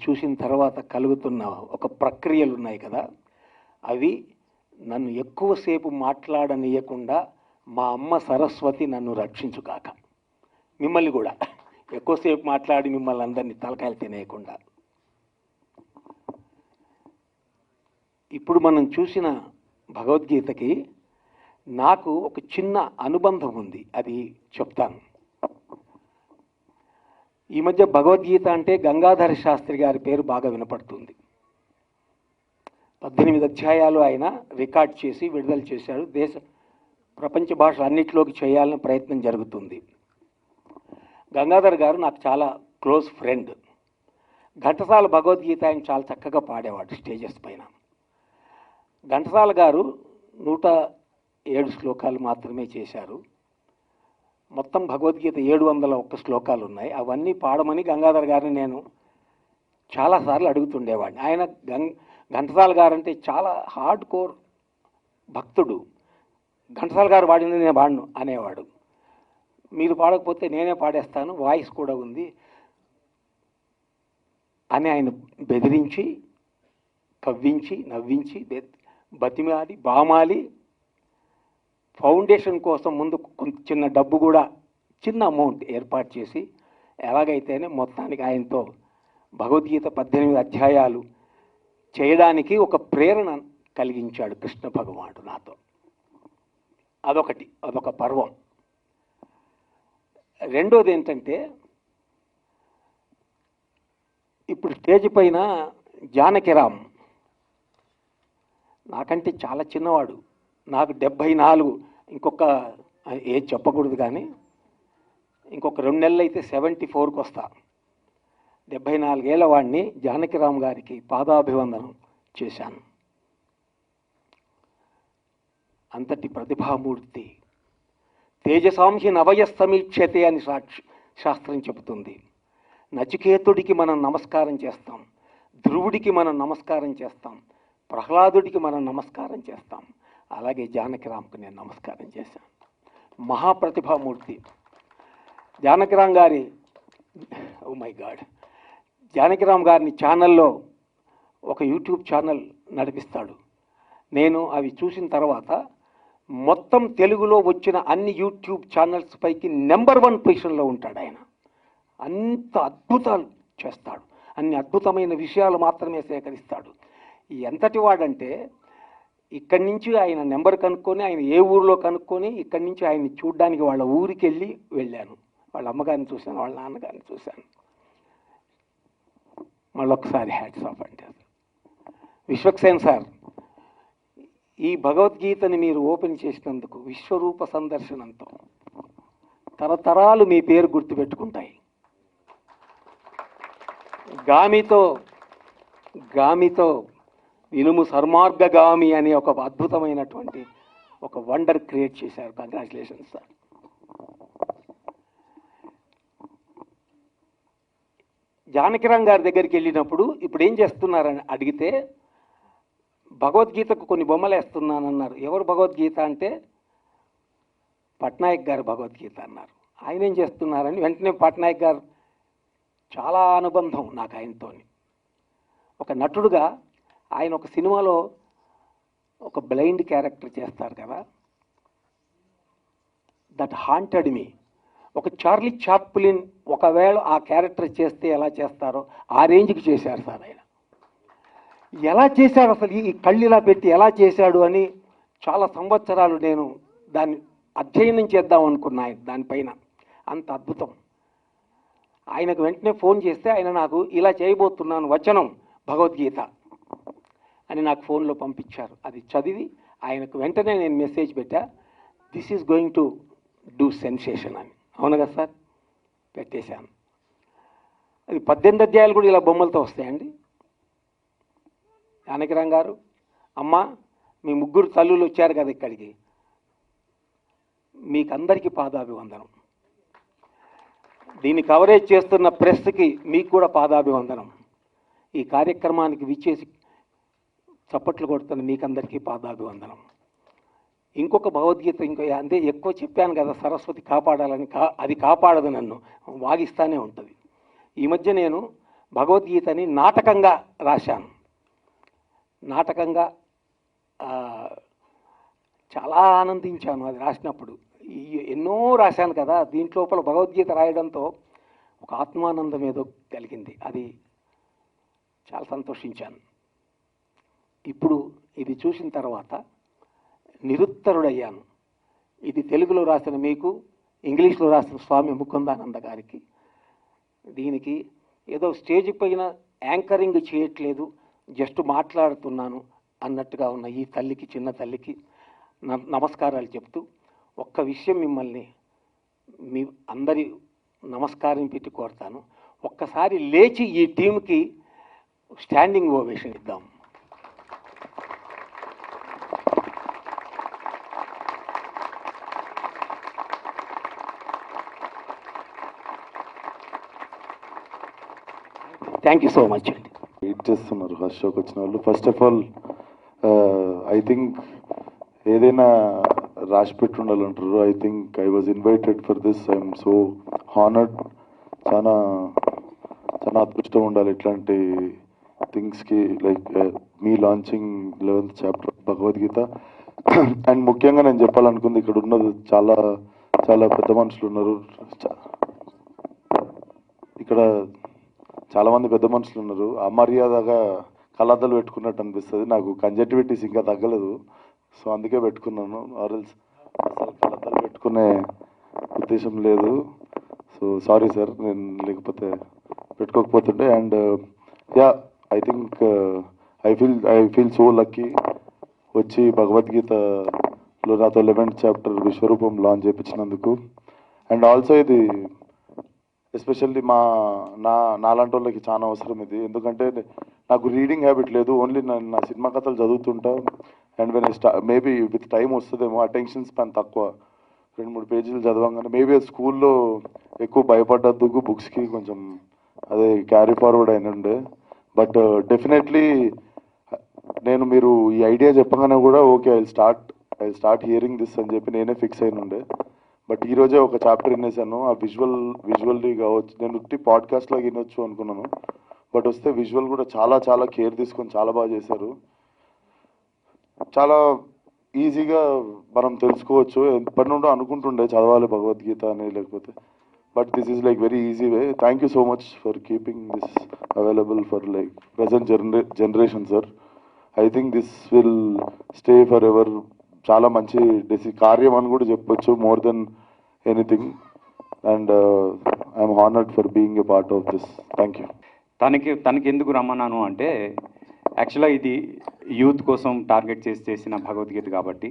చూసిన తర్వాత కలుగుతున్న ఒక ప్రక్రియలు ఉన్నాయి కదా, అవి నన్ను ఎక్కువసేపు మాట్లాడనీయకుండా మా అమ్మ సరస్వతి నన్ను రక్షించుగాక. మిమ్మల్ని కూడా ఎక్కువసేపు మాట్లాడి మిమ్మల్ని అందరినీ తలకాయలు తినేయకుండా. ఇప్పుడు మనం చూసిన భగవద్గీతకి నాకు ఒక చిన్న అనుబంధం ఉంది, అది చెప్తాను. ఈ మధ్య భగవద్గీత అంటే గంగాధర శాస్త్రి గారి పేరు బాగా వినపడుతుంది. 18 అధ్యాయాలు ఆయన రికార్డ్ చేసి విడుదల చేశాడు. ప్రపంచ భాషలు అన్నిటిలోకి చేయాలని ప్రయత్నం జరుగుతుంది. గంగాధర్ గారు నాకు చాలా క్లోజ్ ఫ్రెండ్. ఘంటసాల భగవద్గీత ఆయన చాలా చక్కగా పాడేవాడు స్టేజెస్ పైన. ఘంటసాల గారు 107 శ్లోకాలు మాత్రమే చేశారు. మొత్తం భగవద్గీత 701 శ్లోకాలు ఉన్నాయి. అవన్నీ పాడమని గంగాధర్ గారిని నేను చాలాసార్లు అడుగుతుండేవాడిని. ఆయన ఘంటసాల గారు అంటే చాలా హార్డ్ కోర్ భక్తుడు. ఘంటసాల గారు పాడింది నేను పాడను అనేవాడు. మీరు పాడకపోతే నేనే పాడేస్తాను, వాయిస్ కూడా ఉంది అని ఆయన బెదిరించి, కవ్వించి, నవ్వించి, బతిమాలి, బామాలి, ఫౌండేషన్ కోసం ముందు చిన్న డబ్బు కూడా, చిన్న అమౌంట్ ఏర్పాటు చేసి ఎలాగైతేనే మొత్తానికి ఆయనతో భగవద్గీత 18 అధ్యాయాలు చేయడానికి ఒక ప్రేరణ కలిగించాడు కృష్ణ భగవానుడు నాతో. అదొక పర్వం. రెండోది ఏంటంటే, ఇప్పుడు స్టేజ్ పైన జానకిరామ్ నాకంటే చాలా చిన్నవాడు. నాకు 74, ఇంకొక ఏజ్ చెప్పకూడదు కానీ ఇంకొక 2 నెలలు అయితే 74కి వస్తా. 74 ఏళ్ల వాడిని జానకిరామ్ గారికి పాదాభివందనం చేశాను. అంతటి ప్రతిభామూర్తి. తేజసాంశి నవయస్తమీక్షతే అని శాస్త్రం చెబుతుంది. నచికేతుడికి మనం నమస్కారం చేస్తాం, ధ్రువుడికి మనం నమస్కారం చేస్తాం, ప్రహ్లాదుడికి మనం నమస్కారం చేస్తాం. అలాగే జానకిరామ్కు నేను నమస్కారం చేశాను. మహాప్రతిభామూర్తి జానకిరామ్ గారి, ఓ మై గాడ్, జానకిరామ్ గారిని ఛానల్లో ఒక యూట్యూబ్ ఛానల్ నడిపిస్తాడు. నేను అవి చూసిన తర్వాత మొత్తం తెలుగులో వచ్చిన అన్ని యూట్యూబ్ ఛానల్స్ పైకి నెంబర్ 1 పొజిషన్లో ఉంటాడు ఆయన. అంత అద్భుతాలు చేస్తాడు, అన్ని అద్భుతమైన విషయాలు మాత్రమే సేకరిస్తాడు. ఎంతటి వాడంటే, ఇక్కడి నుంచి ఆయన నెంబర్ కనుక్కొని, ఆయన ఏ ఊరిలో కనుక్కొని, ఇక్కడి నుంచి ఆయన్ని చూడ్డానికి వాళ్ళ ఊరికి వెళ్ళాను. వాళ్ళ అమ్మగారిని చూశాను, వాళ్ళ నాన్నగారిని చూశాను. మళ్ళొకసారి హ్యాట్స్ ఆఫ్ అంటే. విశ్వక్సేన్ సార్, ఈ భగవద్గీతని మీరు ఓపెన్ చేసినందుకు విశ్వరూప సందర్శనంతో తరతరాలు మీ పేరు గుర్తుపెట్టుకుంటాయి. గామితో ఇనుము సర్మార్గగామి అనే ఒక అద్భుతమైనటువంటి ఒక వండర్ క్రియేట్ చేశారు. Congratulations sir. జానకిరామ్ గారి దగ్గరికి వెళ్ళినప్పుడు ఇప్పుడు ఏం చేస్తున్నారని అడిగితే, భగవద్గీతకు కొన్ని బొమ్మలు వేస్తున్నానన్నారు. ఎవరు భగవద్గీత అంటే, పట్నాయక్ గారు భగవద్గీత అన్నారు. ఆయన ఏం చేస్తున్నారని వెంటనే పట్నాయక్ గారు, చాలా అనుబంధం నాకు ఆయనతో. ఒక నటుడుగా ఆయన ఒక సినిమాలో ఒక బ్లైండ్ క్యారెక్టర్ చేస్తారు కదా, దట్ హాంటెడ్ మీ. ఒక చార్లీ చాప్లిన్ ఒకవేళ ఆ క్యారెక్టర్ చేస్తే ఎలా చేస్తారో ఆ రేంజ్కి చేశారు సార్ ఆయన. ఎలా చేశాడు అసలు, ఈ కళ్ళు ఇలా పెట్టి ఎలా చేశాడు అని చాలా సంవత్సరాలు నేను దాన్ని అధ్యయనం చేద్దాం అనుకున్నా దానిపైన. అంత అద్భుతం. ఆయనకు వెంటనే ఫోన్ చేస్తే ఆయన నాకు ఇలా చేయబోతున్నాను వచనం భగవద్గీత అని నాకు ఫోన్లో పంపించారు. అది చదివి ఆయనకు వెంటనే నేను మెసేజ్ పెట్టా, this is going to do sensation అని. అవును కదా సార్, పెట్టేశాను. అది 18 అధ్యాయాలు కూడా ఇలా బొమ్మలతో వస్తాయండి. జానకిరామ్ గారు, అమ్మ మీ 3 తల్లులు వచ్చారు కదా ఇక్కడికి, మీకందరికీ పాదాభివందనం. దీన్ని కవరేజ్ చేస్తున్న ప్రెస్కి మీకు కూడా పాదాభివందనం. ఈ కార్యక్రమానికి విచ్చేసి చప్పట్లు కొడుతున్న మీకందరికీ పాదాభివందనం. ఇంకొక భగవద్గీత అంతే ఎక్కువ చెప్పాను కదా, సరస్వతి కాపాడాలని. అది కాపాడదు, నన్ను వాగిస్తానే ఉంటుంది. ఈ మధ్య నేను భగవద్గీతని నాటకంగా రాశాను. నాటకంగా చాలా ఆనందించాను అది రాసినప్పుడు. ఎన్నో రాశాను కదా, దీంట్లోపల భగవద్గీత రాయడంతో ఒక ఆత్మానందం ఏదో కలిగింది. అది చాలా సంతోషించాను. ఇప్పుడు ఇది చూసిన తర్వాత నిరుత్తరుడయ్యాను. ఇది తెలుగులో రాసిన మీకు, ఇంగ్లీష్లో రాసిన స్వామి ముకుందానంద గారికి. దీనికి ఏదో స్టేజ్ పైన యాంకరింగ్ చేయట్లేదు, జస్ట్ మాట్లాడుతున్నాను అన్నట్టుగా ఉన్న ఈ తల్లికి, చిన్న తల్లికి నమస్కారాలు చెప్తూ ఒక్క విషయం మిమ్మల్ని మీ అందరి నమస్కారం పెట్టి కోరుతాను. ఒక్కసారి లేచి ఈ టీంకి స్టాండింగ్ ఓవేషన్ ఇద్దాం. థ్యాంక్ యూ సో మచ్ అండి. వెయిట్ చేస్తున్నారు ఫస్ట్ షోకి వచ్చిన వాళ్ళు. First of all I think ఏదైనా రాసి పెట్టి ఉండాలంటారు. I think I was invited for this. I'm so honoured. చాలా చాలా అదృష్టం ఉండాలి ఇట్లాంటి థింగ్స్కి. Like me launching 11th chapter Bhagavad Gita. And ముఖ్యంగా నేను చెప్పాలనుకుంది, ఇక్కడ ఉన్నది చాలా చాలా పెద్ద మనుషులు ఉన్నారు. ఇక్కడ చాలామంది పెద్ద మనుషులు ఉన్నారు. అమర్యాదగా కళ్ళద్దాలు పెట్టుకున్నట్టు అనిపిస్తుంది. నాకు కంజక్టివిటీస్ ఇంకా తగ్గలేదు, సో అందుకే పెట్టుకున్నాను. ఆర్ఎల్స్ అసలు కళ్ళద్దాలు పెట్టుకునే ఉద్దేశం లేదు. సో సారీ సార్, నేను లేకపోతే పెట్టుకోకపోతుండే. And yeah, I think I feel so lucky వచ్చి భగవద్గీతలో నాతో 11th చాప్టర్ విశ్వరూపం లాంచ్ చేయించినందుకు. అండ్ ఆల్సో ఇది ఎస్పెషల్లీ నాలాంటి వాళ్ళకి చాలా అవసరం ఇది. ఎందుకంటే నాకు రీడింగ్ హ్యాబిట్ లేదు, ఓన్లీ నా సినిమా కథలు చదువుతుంటా. And when maybe with time వస్తుందేమో, అటెన్షన్ స్పాన్ తక్కువ. 2-3 పేజీలు చదవంగానే మేబీ స్కూల్లో ఎక్కువ భయపడ్డందుకు బుక్స్కి కొంచెం అదే క్యారీ ఫార్వర్డ్ అయిన ఉండే. బట్ డెఫినెట్లీ నేను మీరు ఈ ఐడియా చెప్పగానే కూడా okay I start hearing this అని చెప్పి నేనే ఫిక్స్ అయిన ఉండే. బట్ ఈరోజే ఒక చాప్టర్ వినేసాను. ఆ విజువల్లీ కావచ్చు, నేను ఉట్టి పాడ్కాస్ట్లో వినొచ్చు అనుకున్నాను. బట్ వస్తే విజువల్ కూడా చాలా చాలా కేర్ తీసుకొని చాలా బాగా చేశారు. చాలా ఈజీగా మనం తెలుసుకోవచ్చు. ఎప్పటి నుండో అనుకుంటుండే చదవాలి భగవద్గీత అని, లేకపోతే but this is like very easy way. Thank you so much for keeping this available for like present generation sir. I think this will stay for ever. చాలా మంచి కార్యం అని కూడా చెప్పొచ్చు, more than anything. And I'm honoured for being a part of this. Thank you. తనకి ఎందుకు రమ్మన్నాను అంటే, యాక్చువల్గా ఇది యూత్ కోసం టార్గెట్ చేసిన భగవద్గీత కాబట్టి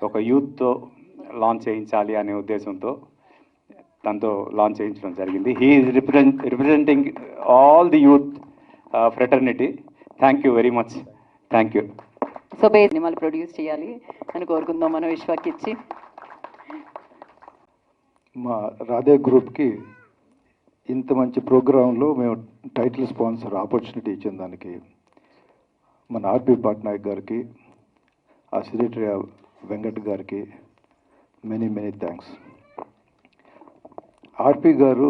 ఒక యూత్తో లాంచ్ చేయించాలి అనే ఉద్దేశంతో తనతో లాంచ్ చేయించడం జరిగింది. He is representing all the youth fraternity. Thank you very much. Thank you. So సినిమాలు ప్రొడ్యూస్ చేయాలి అని కోరుకుందాం మనం విశ్వాకి ఇచ్చి. మా రాధే గ్రూప్కి ఇంత మంచి ప్రోగ్రాంలో మేము టైటిల్ స్పాన్సర్ ఆపర్చునిటీ ఇచ్చిన దానికి మన ఆర్పి పట్నాయక్ గారికి, ఆ సెక్రటరీ వెంకట్ గారికి మెనీ థ్యాంక్స్. ఆర్పి గారు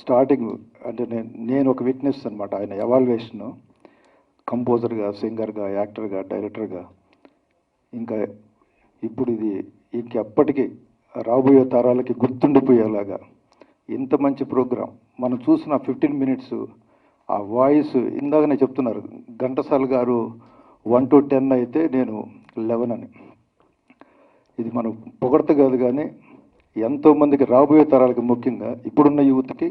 స్టార్టింగ్ అంటే నేను ఒక విట్నెస్ అనమాట. ఆయన ఎవాల్యుయేషను కంపోజర్గా, సింగర్గా, యాక్టర్గా, డైరెక్టర్గా, ఇంకా ఇప్పుడు ఇది ఇంకెప్పటికీ రాబోయే తరాలకి గుర్తుండిపోయేలాగా ఇంత మంచి ప్రోగ్రాం మనం చూసిన 15 minutes ఆ వాయిస్. ఇందాకనే చెప్తున్నారు ఘంటసాల గారు 1 to 10 అయితే నేను 11 అని. ఇది మనం పొగడత కాదు, కానీ ఎంతోమందికి రాబోయే తరాలకి, ముఖ్యంగా ఇప్పుడున్న యూత్కి,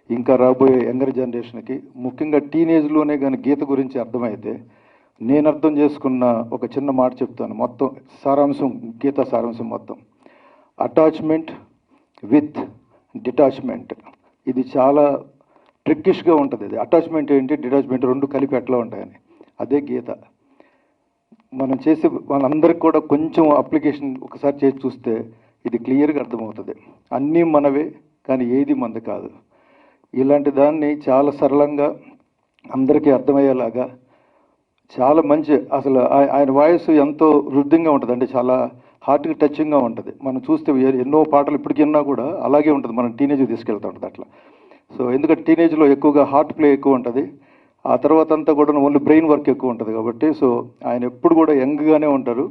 ఇంకా రాబోయే యంగర్ జనరేషన్కి, ముఖ్యంగా టీనేజ్లోనే కానీ గీత గురించి అర్థమైతే, నేను అర్థం చేసుకున్న ఒక చిన్న మాట చెప్తాను. మొత్తం సారాంశం, గీత సారాంశం మొత్తం అటాచ్మెంట్ విత్ డిటాచ్మెంట్. ఇది చాలా ట్రిక్కిష్గా ఉంటుంది. ఇది అటాచ్మెంట్ ఏంటి, డిటాచ్మెంట్ రెండు కలిపి ఎట్లా ఉంటాయని, అదే గీత. మనం చేసే మనందరికి కూడా కొంచెం అప్లికేషన్ ఒకసారి చేసి చూస్తే ఇది క్లియర్గా అర్థమవుతుంది. అన్నీ మనవే, కానీ ఏది మనది కాదు. ఇలాంటి దాన్ని చాలా సరళంగా అందరికీ అర్థమయ్యేలాగా చాలా మంచి, అసలు ఆయన వాయిస్ ఎంతో హృదయంగా ఉంటుంది. అంటే చాలా హార్ట్కి టచింగ్గా ఉంటుంది. మనం చూస్తే ఎన్నో పాటలు ఇప్పటికి విన్నా కూడా అలాగే ఉంటుంది, మనం టీనేజ్ తీసుకెళ్తూ ఉంటుంది. అట్లా సో ఎందుకంటే టీనేజ్లో ఎక్కువగా హార్ట్ ప్లే ఎక్కువ ఉంటుంది, ఆ తర్వాత అంతా కూడా ఓన్లీ బ్రెయిన్ వర్క్ ఎక్కువ ఉంటుంది కాబట్టి సో ఆయన ఎప్పుడు కూడా యంగ్గానే ఉంటారు.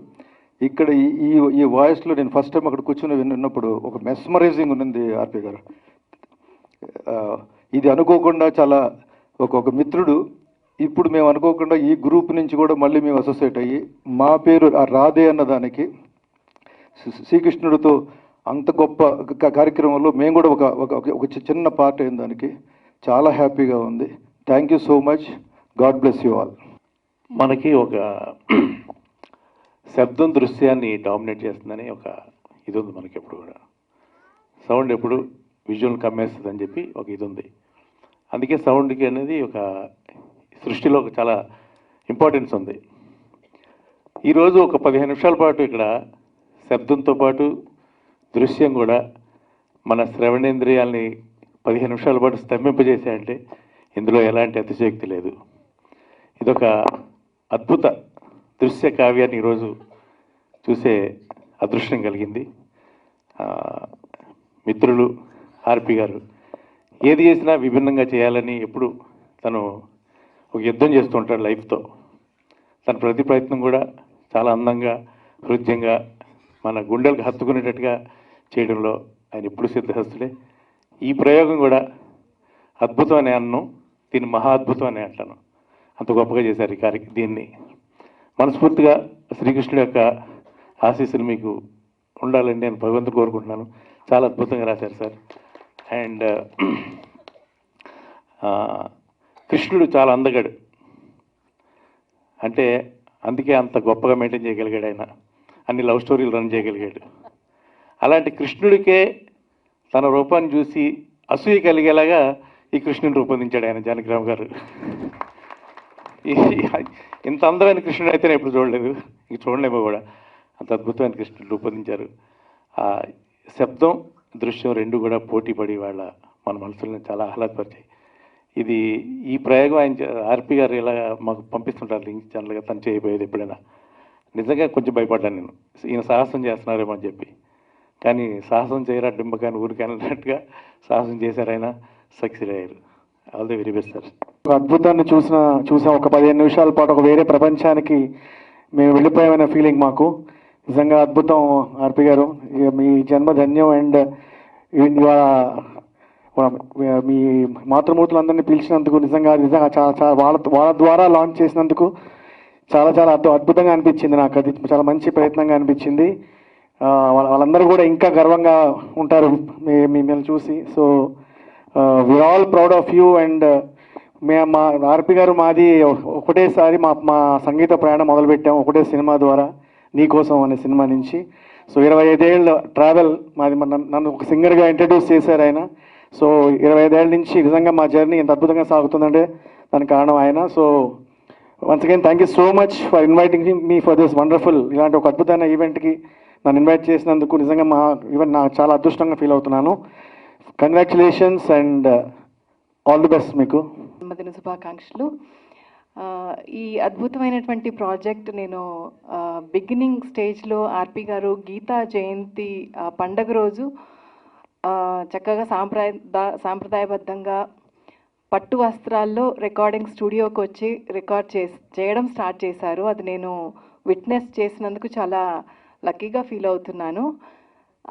ఇక్కడ ఈ ఈ వాయిస్లో నేను ఫస్ట్ టైం అక్కడ కూర్చొని విన్నప్పుడు ఒక మెస్మరైజింగ్ ఉన్నింది ఆర్పి గారు. ఇది అనుకోకుండా చాలా ఒక మిత్రుడు, ఇప్పుడు మేము అనుకోకుండా ఈ గ్రూప్ నుంచి కూడా మళ్ళీ మేము అసోసియేట్ అయ్యి మా పేరు ఆ రాధే అన్నదానికి శ్రీకృష్ణుడితో అంత గొప్ప కార్యక్రమంలో మేము కూడా ఒక చిన్న పార్ట్ అయిన దానికి చాలా హ్యాపీగా ఉంది. Thank you so much. God bless you all. మనకి ఒక శబ్దం దృశ్యాన్ని డామినేట్ చేస్తుందని ఒక ఇది ఉంది మనకి. ఎప్పుడు కూడా సౌండ్ ఎప్పుడు విజువల్ కమ్మేస్తుంది అని చెప్పి ఒక ఇది ఉంది. అందుకే సౌండ్కి అనేది ఒక సృష్టిలో ఒక చాలా ఇంపార్టెన్స్ ఉంది. ఈరోజు ఒక 15 నిమిషాల పాటు ఇక్కడ శబ్దంతో పాటు దృశ్యం కూడా మన శ్రవణేంద్రియాల్ని 15 నిమిషాల పాటు స్తంభింపజేసాయంటే ఇందులో ఎలాంటి అతిశయోక్తి లేదు. ఇదొక అద్భుత దృశ్య కావ్యాన్ని ఈరోజు చూసే అదృష్టం కలిగింది. మిత్రులు ఆర్పి గారు ఏది చేసినా విభిన్నంగా చేయాలని ఎప్పుడు తను ఒక యుద్ధం చేస్తూ ఉంటాడు లైఫ్తో. తన ప్రతి ప్రయత్నం కూడా చాలా అందంగా, హృదయంగా, మన గుండెలకు హత్తుకునేటట్టుగా చేయడంలో ఆయన ఎప్పుడు సిద్ధహస్తుడే. ఈ ప్రయోగం కూడా అద్భుతం అనే అన్నం, దీన్ని మహా అద్భుతం అనే అంటాను. అంత గొప్పగా చేశారు ఈ దీన్ని. మనస్ఫూర్తిగా శ్రీకృష్ణుడి యొక్క ఆశీస్సులు మీకు ఉండాలని నేను భగవంతుడు కోరుకుంటున్నాను. చాలా అద్భుతంగా రాశారు సార్. అండ్ కృష్ణుడు చాలా అందగాడు, అంటే అందుకే అంత గొప్పగా మెయింటైన్ చేయగలిగాడు ఆయన. అన్ని లవ్ స్టోరీలు రన్ చేయగలిగాడు. అలాంటి కృష్ణుడికే తన రూపాన్ని చూసి అసూయ కలిగేలాగా ఈ కృష్ణుని రూపొందించాడు ఆయన, జానకిరామ్ గారు. ఇంత అందమైన కృష్ణుడు అయితే నేను ఎప్పుడు చూడలేదు, ఇంక చూడలేమో కూడా. అంత అద్భుతమైన కృష్ణుడు రూపొందించారు. ఆ శబ్దం దృశ్యం రెండు కూడా పోటీ పడి వాళ్ళ మన మనసులను చాలా ఆహ్లాదపరిచాయి. ఈ ప్రయోగం ఆయన ఆర్పి గారు ఇలా మాకు పంపిస్తుంటారు లింక్ ఛానల్గా, తను చేయబోయేది ఎప్పుడైనా. నిజంగా కొంచెం భయపడ్డాను నేను, ఈయన సాహసం చేస్తున్నారేమో అని చెప్పి. కానీ సాహసం చేయరా డింబకాని ఊరికి అన్నట్టుగా సాహసం చేశారు, ఆయన సక్సెస్ అయ్యారు. All the very best sir. ఒక అద్భుతాన్ని చూసాం. ఒక 15 నిమిషాల పాటు ఒక వేరే ప్రపంచానికి మేము వెళ్ళిపోయామనే ఫీలింగ్ మాకు. నిజంగా అద్భుతం ఆర్పి గారు, మీ జన్మ ధన్యం. అండ్ ఇవాళ మీ మాతృమూర్తులందరినీ పిలిచినందుకు నిజంగా చాలా వాళ్ళ ద్వారా లాంచ్ చేసినందుకు చాలా అద్భుతంగా అనిపించింది నాకు. అది చాలా మంచి ప్రయత్నంగా అనిపించింది. వాళ్ళందరూ కూడా ఇంకా గర్వంగా ఉంటారు మిమ్మల్ని చూసి. So we are all proud of you. And మా ఆర్పి గారు మాది ఒకటేసారి మా సంగీత ప్రయాణం మొదలుపెట్టాము ఒకటే సినిమా ద్వారా, నీకోసం అనే సినిమా నుంచి. సో 25 ఏళ్ళ ట్రావెల్ మాది. నన్ను ఒక సింగర్గా ఇంట్రడ్యూస్ చేశారు ఆయన. సో 25 ఏళ్ళ నుంచి నిజంగా మా జర్నీ ఎంత అద్భుతంగా సాగుతుందంటే దానికి కారణం ఆయన. So once again thank you so much for inviting me for this wonderful, ఇలాంటి ఒక అద్భుతమైన ఈవెంట్కి నన్ను ఇన్వైట్ చేసినందుకు నిజంగా ఈవెంట్ నాకు చాలా అదృష్టంగా ఫీల్ అవుతున్నాను. Congratulations and all the best మీకు. జన్మదిన శుభాకాంక్షలు. ఈ అద్భుతమైనటువంటి ప్రాజెక్ట్ నేను బిగినింగ్ స్టేజ్లో ఆర్పి గారు గీతా జయంతి పండగ రోజు చక్కగా సాంప్రదాయబద్ధంగా పట్టు వస్త్రాల్లో రికార్డింగ్ స్టూడియోకి వచ్చి రికార్డ్ చేయడం స్టార్ట్ చేశారు. అది నేను విట్నెస్ చేసినందుకు చాలా లక్కీగా ఫీల్ అవుతున్నాను.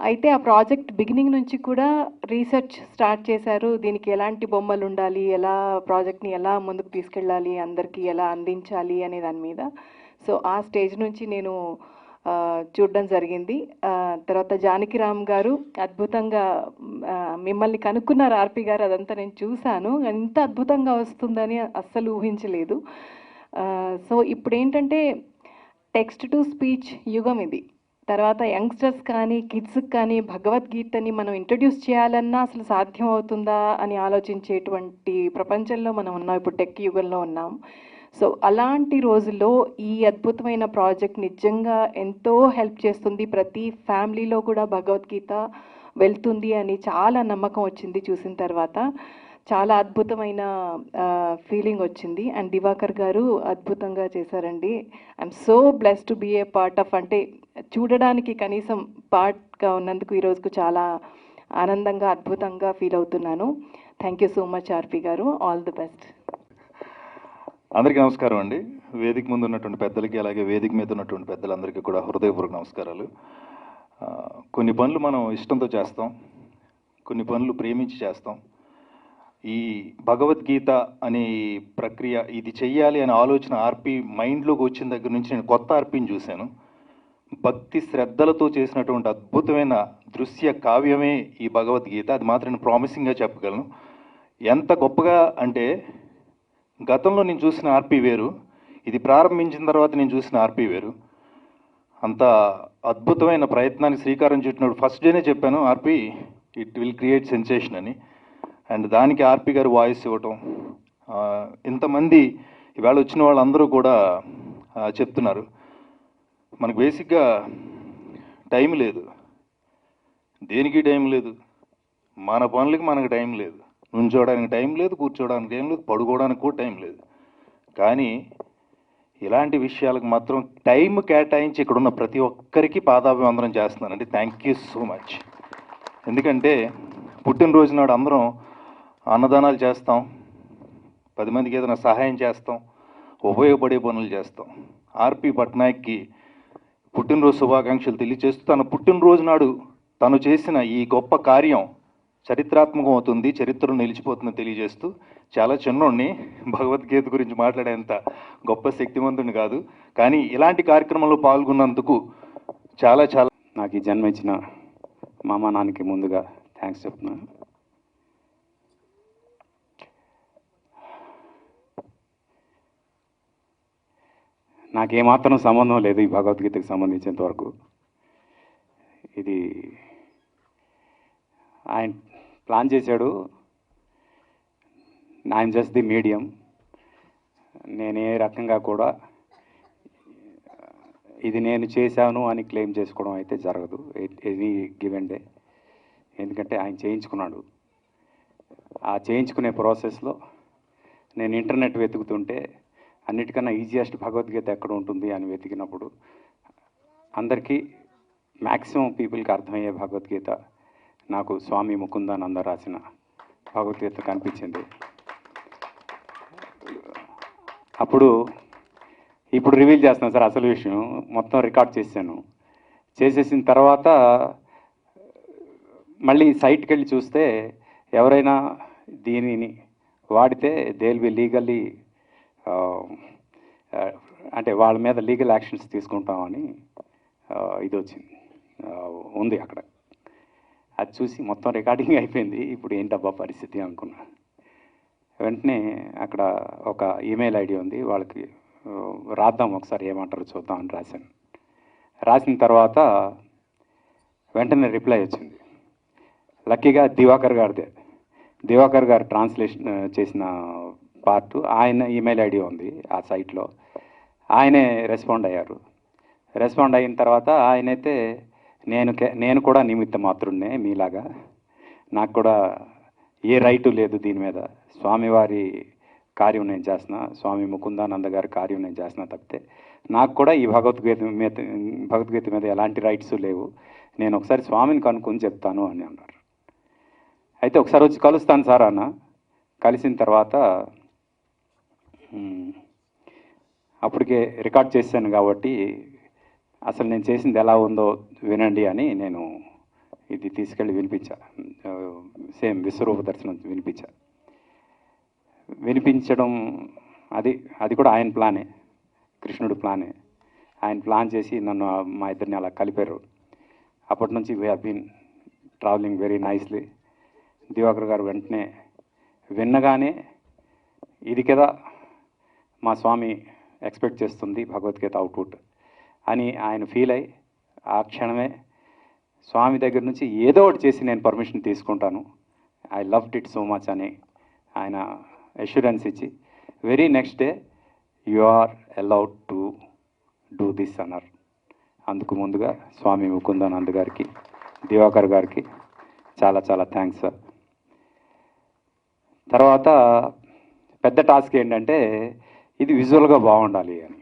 అయితే ఆ ప్రాజెక్ట్ బిగినింగ్ నుంచి కూడా రీసెర్చ్ స్టార్ట్ చేశారు. దీనికి ఎలాంటి బొమ్మలు ఉండాలి, ఎలా ప్రాజెక్ట్ని ఎలా ముందుకు తీసుకెళ్ళాలి, అందరికీ ఎలా అందించాలి అనే దాని మీద. సో ఆ స్టేజ్ నుంచి నేను చూడడం జరిగింది. తర్వాత జానకిరామ్ గారు అద్భుతంగా మిమ్మల్ని కనుక్కున్నారు ఆర్పి గారు, అదంతా నేను చూశాను. ఎంత అద్భుతంగా వస్తుందని అస్సలు ఊహించలేదు. సో ఇప్పుడు ఏంటంటే టెక్స్ట్ టు స్పీచ్ యుగం ఇది. తర్వాత యంగ్స్టర్స్ కానీ కిడ్స్కి కానీ భగవద్గీతని మనం ఇంట్రడ్యూస్ చేయాలన్నా అసలు సాధ్యం అవుతుందా అని ఆలోచించేటువంటి ప్రపంచంలో మనం ఉన్నాం, ఇప్పుడు టెక్ యుగంలో ఉన్నాం. సో అలాంటి రోజుల్లో ఈ అద్భుతమైన ప్రాజెక్ట్ నిజంగా ఎంతో హెల్ప్ చేస్తుంది. ప్రతి ఫ్యామిలీలో కూడా భగవద్గీత వెళ్తుంది అని చాలా నమ్మకం వచ్చింది చూసిన తర్వాత. చాలా అద్భుతమైన ఫీలింగ్ వచ్చింది. అండ్ దివాకర్ గారు అద్భుతంగా చేశారండి. I'm so blessed to be a part of, అంటే చూడడానికి కనీసం పార్ట్గా ఉన్నందుకు ఈరోజుకు చాలా ఆనందంగా అద్భుతంగా ఫీల్ అవుతున్నాను. థ్యాంక్ యూ సో మచ్ ఆర్పి గారు. All the best. అందరికీ నమస్కారం అండి. వేదిక ముందు ఉన్నటువంటి పెద్దలకి, అలాగే వేదిక మీద ఉన్నటువంటి పెద్దలందరికీ కూడా హృదయపూర్వక నమస్కారాలు. కొన్ని పనులు మనం ఇష్టంతో చేస్తాం, కొన్ని పనులు ప్రేమించి చేస్తాం. ఈ భగవద్గీత అనే ప్రక్రియ, ఇది చెయ్యాలి అనే ఆలోచన ఆర్పి మైండ్లోకి వచ్చిన దగ్గర నుంచి నేను కొత్త ఆర్పిని చూశాను. భక్తి శ్రద్ధలతో చేసినటువంటి అద్భుతమైన దృశ్య కావ్యమే ఈ భగవద్గీత. అది మాత్రం నేను ప్రామిసింగ్గా చెప్పగలను. ఎంత గొప్పగా అంటే, గతంలో నేను చూసిన ఆర్పి వేరు, ఇది ప్రారంభించిన తర్వాత నేను చూసిన ఆర్పి వేరు. అంత అద్భుతమైన ప్రయత్నానికి శ్రీకారం చుట్టినప్పుడు ఫస్ట్ డేనే చెప్పాను, ఆర్పి ఇట్ విల్ క్రియేట్ సెన్సేషన్ అని. అండ్ దానికి ఆర్పి గారు వాయిస్ ఇవ్వటం, ఇంతమంది ఈవేళ వచ్చిన వాళ్ళందరూ కూడా చెప్తున్నారు, మనకు బేసిక్గా టైం లేదు, దేనికి టైం లేదు, మన పనులకి మనకు టైం లేదు, నుంచోడానికి టైం లేదు, కూర్చోడానికి టైం లేదు, పడుకోవడానికి కూడా టైం లేదు. కానీ ఇలాంటి విషయాలకు మాత్రం టైం కేటాయించి ఇక్కడ ఉన్న ప్రతి ఒక్కరికి పాదాభివందనం చేస్తున్నానండి. Thank you so much. ఎందుకంటే పుట్టినరోజు నాడు అందరం అన్నదానాలు చేస్తాం, 10 మందికి ఏదైనా సహాయం చేస్తాం, ఉపయోగపడే పనులు చేస్తాం. ఆర్పి పట్నాయక్కి పుట్టినరోజు శుభాకాంక్షలు తెలియజేస్తూ, తన పుట్టినరోజు నాడు తను చేసిన ఈ గొప్ప కార్యం చరిత్రాత్మకం అవుతుంది, చరిత్రలో నిలిచిపోతుందని తెలియజేస్తూ, చాలా చిన్నోడిని, భగవద్గీత గురించి మాట్లాడేంత గొప్ప శక్తివంతుని కాదు, కానీ ఇలాంటి కార్యక్రమంలో పాల్గొన్నందుకు చాలా చాలా నాకు ఈ జన్మ ఇచ్చిన మా అమ్మ నాన్నకి ముందుగా థ్యాంక్స్ చెప్తున్నాను. నాకేమాత్రం సంబంధం లేదు ఈ భగవద్గీతకు సంబంధించినంత వరకు. ఇది ఆయన ప్లాన్ చేశాడు, ఐఎమ్ జస్ట్ ది మీడియం. నేను ఏ రకంగా కూడా ఇది నేను చేశాను అని క్లెయిమ్ చేసుకోవడం అయితే జరగదు ఎనీ గివెన్ డే. ఎందుకంటే ఆయన చేయించుకున్నాడు. ఆ చేయించుకునే ప్రాసెస్లో నేను ఇంటర్నెట్ వెతుకుతుంటే అన్నిటికన్నా ఈజియెస్ట్ భగవద్గీత ఎక్కడ ఉంటుంది అని వెతికినప్పుడు అందరికీ మ్యాక్సిమం పీపుల్కి అర్థమయ్యే భగవద్గీత నాకు స్వామి ముకుందానంద రాసిన భగవద్గీత కనిపించింది. ఇప్పుడు రివీల్ చేస్తున్నాను సార్ అసలు విషయం. మొత్తం రికార్డ్ చేసేసిన తర్వాత మళ్ళీ సైట్కి వెళ్ళి చూస్తే ఎవరైనా దీనిని వాడితే దే విల్ బి లీగల్లీ, అంటే వాళ్ళ మీద లీగల్ యాక్షన్స్ తీసుకుంటామని ఇది వచ్చింది, ఉంది అక్కడ. అది చూసి మొత్తం రికార్డింగ్ అయిపోయింది. ఇప్పుడు ఏంటబ్బా పరిస్థితి అనుకున్నా. వెంటనే అక్కడ ఒక ఈమెయిల్ ఐడి ఉంది, వాళ్ళకి రాద్దాం ఒకసారి ఏమంటారో చూద్దాం అని రాశాను. రాసిన తర్వాత వెంటనే రిప్లై వచ్చింది. లక్కీగా దివాకర్ గారు ట్రాన్స్లేషన్ చేసిన పార్ట్ ఆయన ఈమెయిల్ ఐడి ఉంది ఆ సైట్లో. ఆయనే రెస్పాండ్ అయ్యారు. రెస్పాండ్ అయిన తర్వాత ఆయనైతే నేను కూడా నిమిత్త మాత్రుడినే మీలాగా, నాకు కూడా ఏ రైటు లేదు దీని మీద, స్వామివారి కార్యం నేను చేస్తున్నా, స్వామి ముకుందానంద గారి కార్యం నేను చేస్తున్నా తప్పితే నాకు కూడా ఈ భగవద్గీత మీద ఎలాంటి రైట్స్ లేవు, నేను ఒకసారి స్వామిని కనుక్కొని చెప్తాను అని అన్నారు. అయితే ఒకసారి వచ్చి కలుస్తాను సార్ అన్న. కలిసిన తర్వాత అప్పటికే రికార్డ్ చేశాను కాబట్టి అసలు నేను చేసింది ఎలా ఉందో వినండి అని నేను ఇది తీసుకెళ్ళి వినిపించా. సేమ్ విశ్వరూప దర్శనం వినిపించడం అది కూడా ఆయన ప్లానే, కృష్ణుడు ప్లానే. ఆయన ప్లాన్ చేసి నన్ను మా ఇద్దరిని అలా కలిపారు. అప్పటి నుంచి we have been travelling very nicely. Divakar గారు వెంటనే విన్నగానే ఇది కదా మా స్వామి ఎక్స్పెక్ట్ చేస్తుంది భగవద్గీత అవుట్పుట్ అని ఆయన ఫీల్ అయ్యి ఆ క్షణమే స్వామి దగ్గర నుంచి ఏదో ఒకటి చేసి నేను పర్మిషన్ తీసుకుంటాను, I loved it so much అని ఆయన అష్యూరెన్స్ ఇచ్చి very next day you are allowed to do this అన్నారు. అందుకు ముందుగా స్వామి ముకుందానంద గారికి, దివాకర్ గారికి చాలా చాలా థ్యాంక్స్ సార్. తర్వాత పెద్ద టాస్క్ ఏంటంటే ఇది విజువల్గా బాగుండాలి అని.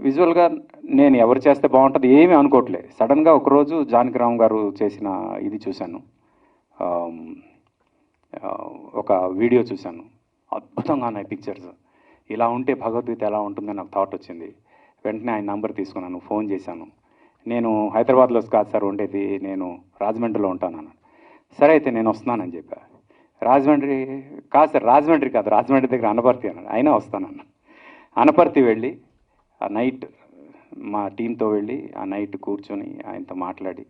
విజువల్గా నేను ఎవరు చేస్తే బాగుంటుంది ఏమీ అనుకోవట్లే. సడన్గా ఒకరోజు జానకిరామ్ గారు చేసిన ఇది చూశాను, ఆమ్, ఆ, ఒక వీడియో చూశాను. అద్భుతంగా ఉన్నాయి పిక్చర్స్. ఇలా ఉంటే భగవద్గీత ఎలా ఉంటుందని నాకు థాట్ వచ్చింది. వెంటనే ఆయన నంబర్ తీసుకున్నాను, ఫోన్ చేశాను. నేను హైదరాబాద్లో కాదు సార్ ఉండేది, నేను రాజమండ్రిలో ఉంటాను అన్నాను. సరే అయితే నేను వస్తున్నానని చెప్పా. రాజమండ్రి కాదు సార్, రాజమండ్రి కాదు, రాజమండ్రి దగ్గర అనపర్తి అన్నాడు. అయినా వస్తానన్నా. అనపర్తి వెళ్ళి ఆ నైట్ మా టీంతో వెళ్ళి ఆ నైట్ కూర్చొని ఆయనతో మాట్లాడి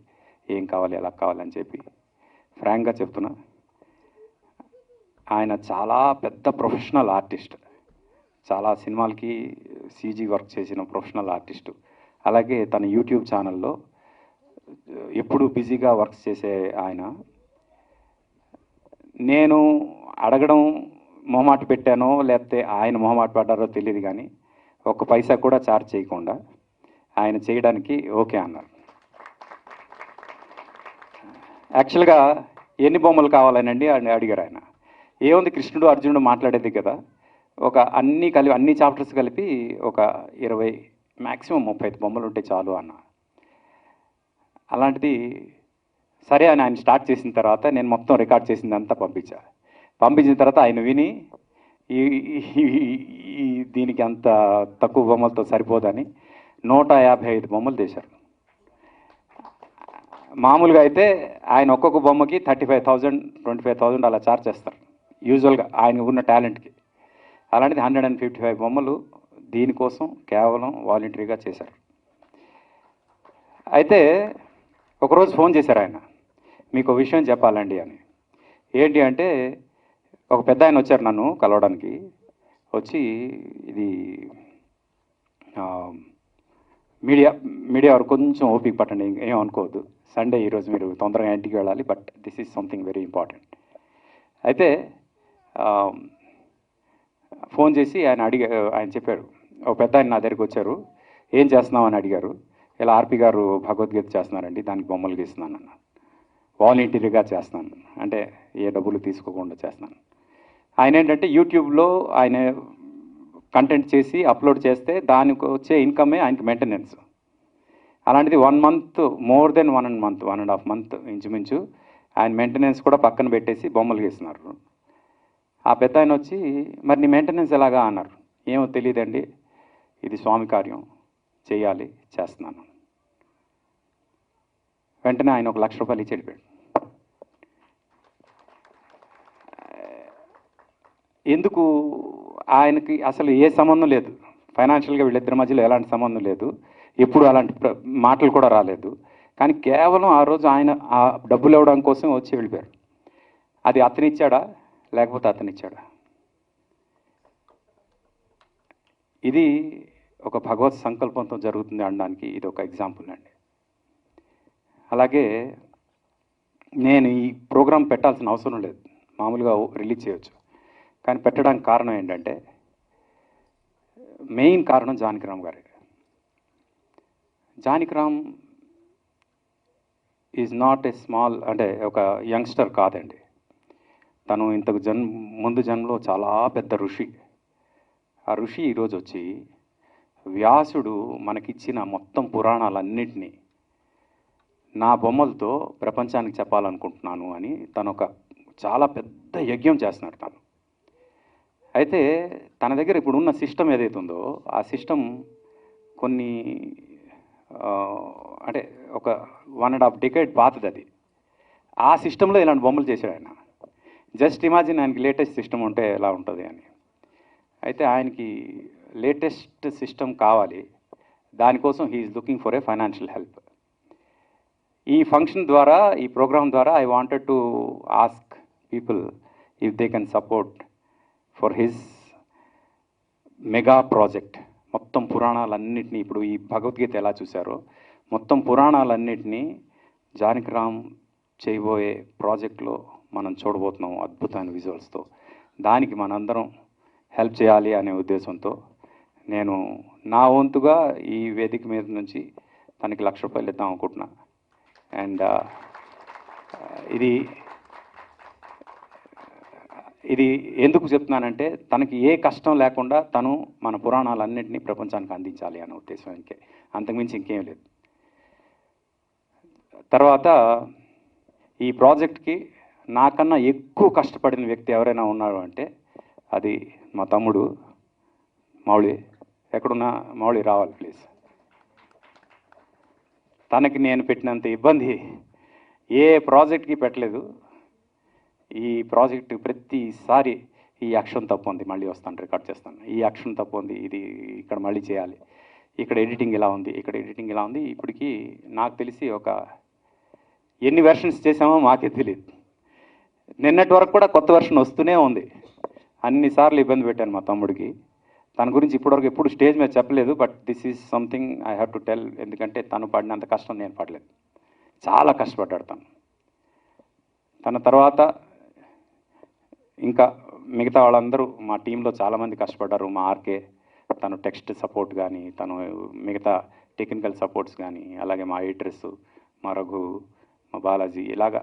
ఏం కావాలి ఎలా కావాలని చెప్పి ఫ్రాంక్గా చెప్తున్నా, ఆయన చాలా పెద్ద ప్రొఫెషనల్ ఆర్టిస్ట్, చాలా సినిమాలకి సీజీ వర్క్ చేసిన ప్రొఫెషనల్ ఆర్టిస్టు. అలాగే తన యూట్యూబ్ ఛానల్లో ఎప్పుడు బిజీగా వర్క్స్ చేసే ఆయన. నేను అడగడం మొహమాట పెట్టానో లేకపోతే ఆయన మొహమాట పడ్డారో తెలియదు, కానీ ఒక్క పైసా కూడా ఛార్జ్ చేయకుండా ఆయన చేయడానికి ఓకే అన్నారు. యాక్చువల్గా ఎన్ని బొమ్మలు కావాలనండి అని అడిగారు ఆయన. ఏముంది, కృష్ణుడు అర్జునుడు మాట్లాడేది కదా, ఒక అన్ని చాప్టర్స్ కలిపి ఒక 20 మ్యాక్సిమం 35 బొమ్మలు ఉంటే చాలు అన్న. అలాంటిది సరే అని ఆయన స్టార్ట్ చేసిన తర్వాత నేను మొత్తం రికార్డ్ చేసిందంతా పంపించిన తర్వాత ఆయన విని ఈ దీనికి అంత తక్కువ బొమ్మలతో సరిపోదని 155 బొమ్మలు చేశారు. మామూలుగా అయితే ఆయన ఒక్కొక్క బొమ్మకి 35,000 25,000 అలా ఛార్జ్ చేస్తారు యూజువల్గా ఆయన ఉన్న టాలెంట్కి. అలాంటిది 155 బొమ్మలు దీనికోసం కేవలం వాలంటరీగా చేశారు. అయితే ఒకరోజు ఫోన్ చేశారు ఆయన, మీకు ఒక విషయం చెప్పాలండి అని. ఏంటి అంటే, ఒక పెద్ద ఆయన వచ్చారు నన్ను కలవడానికి. వచ్చి ఇది మీడియా వారు కొంచెం ఓపిక పట్టండి, ఏం అనుకోవద్దు, సండే ఈరోజు మీరు తొందరగా ఇంటికి వెళ్ళాలి, but this is something very important. అయితే ఫోన్ చేసి ఆయన చెప్పారు, ఒక పెద్ద ఆయన నా దగ్గరికి వచ్చారు, ఏం చేస్తున్నావు అని అడిగారు. ఇలా ఆర్పి గారు భగవద్గీత చేస్తున్నారండి, దానికి బొమ్మలు గీస్తున్నాను అన్న. వాలంటీర్గా చేస్తున్నాను అంటే ఏ డబ్బులు తీసుకోకుండా చేస్తున్నాను. ఆయన ఏంటంటే యూట్యూబ్లో ఆయన కంటెంట్ చేసి అప్లోడ్ చేస్తే దానికి వచ్చే ఇన్కమే ఆయనకి మెయింటెనెన్స్. అలాంటిది 1 month, మోర్ దెన్ 1.5 month ఇంచుమించు ఆయన మెయింటెనెన్స్ కూడా పక్కన పెట్టేసి బొమ్మలు గీస్తున్నారు. ఆ పెద్ద ఆయన వచ్చి, మరి నీ మెయింటెనెన్స్ ఎలాగా అన్నారు. ఏమో తెలియదండి, ఇది స్వామి కార్యం, చేయాలి, చేస్తున్నాను. వెంటనే ఆయన 1 లక్ష రూపాయలు ఇచ్చి వెళ్ళిపోయాడు. ఎందుకు, ఆయనకి అసలు ఏ సంబంధం లేదు, ఫైనాన్షియల్గా వీళ్ళిద్దరి మధ్యలో ఎలాంటి సంబంధం లేదు, ఎప్పుడు అలాంటి మాటలు కూడా రాలేదు. కానీ కేవలం ఆ రోజు ఆయన ఆ డబ్బులు ఇవ్వడం కోసం వచ్చి వెళ్ళిపోయారు. అది అతనిచ్చాడా లేకపోతే అతనిచ్చాడా? ఇది ఒక భగవత్ సంకల్పంతో జరుగుతుంది అనడానికి ఇది ఒక ఎగ్జాంపుల్ అండి. అలాగే నేను ఈ ప్రోగ్రాం పెట్టాల్సిన అవసరం లేదు, మామూలుగా రిలీజ్ చేయొచ్చు. కానీ పెట్టడానికి కారణం ఏంటంటే, మెయిన్ కారణం జానకిరామ్ గారే. Janakiram is not a small, అంటే ఒక యంగ్స్టర్ కాదండి. తను ఇంతకు ముందు జన్మలో చాలా పెద్ద ఋషి. ఆ ఋషి ఈరోజు వచ్చి వ్యాసుడు మనకిచ్చిన మొత్తం పురాణాలన్నింటినీ నా బొమ్మలతో ప్రపంచానికి చెప్పాలనుకుంటున్నాను అని తను ఒక చాలా పెద్ద యజ్ఞం చేస్తున్నాడు తను. అయితే తన దగ్గర ఇప్పుడు ఉన్న సిస్టమ్ ఏదైతే ఉందో ఆ సిస్టమ్ కొన్ని అంటే ఒక 1.5 decade పాతది అది. ఆ సిస్టంలో ఇలాంటి బొమ్మలు చేశాడు ఆయన. జస్ట్ ఇమాజిన్ ఆయనకి లేటెస్ట్ సిస్టమ్ ఉంటే ఎలా ఉంటుంది అని. అయితే ఆయనకి లేటెస్ట్ సిస్టమ్ కావాలి, దానికోసం he's looking for a financial help. ఈ ఫంక్షన్ ద్వారా, ఈ ప్రోగ్రామ్ ద్వారా I wanted to ask people if they can support for his mega project. మొత్తం పురాణాలన్నింటినీ, ఇప్పుడు ఈ భగవద్గీత ఎలా చూశారో మొత్తం పురాణాలన్నింటినీ జానకిరామ్ చేయబోయే ప్రాజెక్ట్లో మనం చూడబోతున్నాం అద్భుతమైన విజువల్స్తో. దానికి మనందరం హెల్ప్ చేయాలి అనే ఉద్దేశంతో నేను నా వంతుగా ఈ వేదిక మీద నుంచి తనకి 1 లక్ష రూపాయలు ఇద్దాం అనుకుంటున్నా. అండ్ ఇది ఇది ఎందుకు చెప్తున్నానంటే తనకి ఏ కష్టం లేకుండా తను మన పురాణాలన్నింటినీ ప్రపంచానికి అందించాలి అనే ఉద్దేశం ఇంకే, అంతకుమించి ఇంకేం లేదు. తర్వాత ఈ ప్రాజెక్ట్కి నాకన్నా ఎక్కువ కష్టపడిన వ్యక్తి ఎవరైనా ఉన్నారు అంటే అది మా తమ్ముడు మౌళి. ఎక్కడున్నా మౌళి రావాలి ప్లీజ్. తనకి నేను పెట్టినంత ఇబ్బంది ఏ ప్రాజెక్ట్కి పెట్టలేదు. ఈ ప్రాజెక్ట్ ప్రతిసారి ఈ యాక్షన్ తప్పు ఉంది, మళ్ళీ వస్తాను రికార్డ్ చేస్తాను, ఈ యాక్షన్ తప్పు ఉంది, ఇది ఇక్కడ మళ్ళీ చేయాలి, ఇక్కడ ఎడిటింగ్ ఇలా ఉంది, ఇక్కడ ఎడిటింగ్ ఇలా ఉంది. ఇప్పటికి నాకు తెలిసి ఒక ఎన్ని వెర్షన్స్ చేసామో మాకే తెలియదు. నిన్నటి వరకు కూడా కొత్త వెర్షన్ వస్తూనే ఉంది. అన్నిసార్లు ఇబ్బంది పెట్టాను మా తమ్ముడికి. తన గురించి ఇప్పటివరకు ఎప్పుడు స్టేజ్ మీద చెప్పలేదు, but this is something I have to tell. ఎందుకంటే తను పడినంత కష్టం నేను పడలేదు. చాలా కష్టపడ్డాడు తను. తన తర్వాత ఇంకా మిగతా వాళ్ళందరూ మా టీంలో చాలామంది కష్టపడ్డారు. మా ఆర్కే తను టెక్స్ట్ సపోర్ట్ కానీ, తను మిగతా టెక్నికల్ సపోర్ట్స్ కానీ, అలాగే మా ఎడిటర్స్, మా రఘు, మా బాలాజీ, ఇలాగా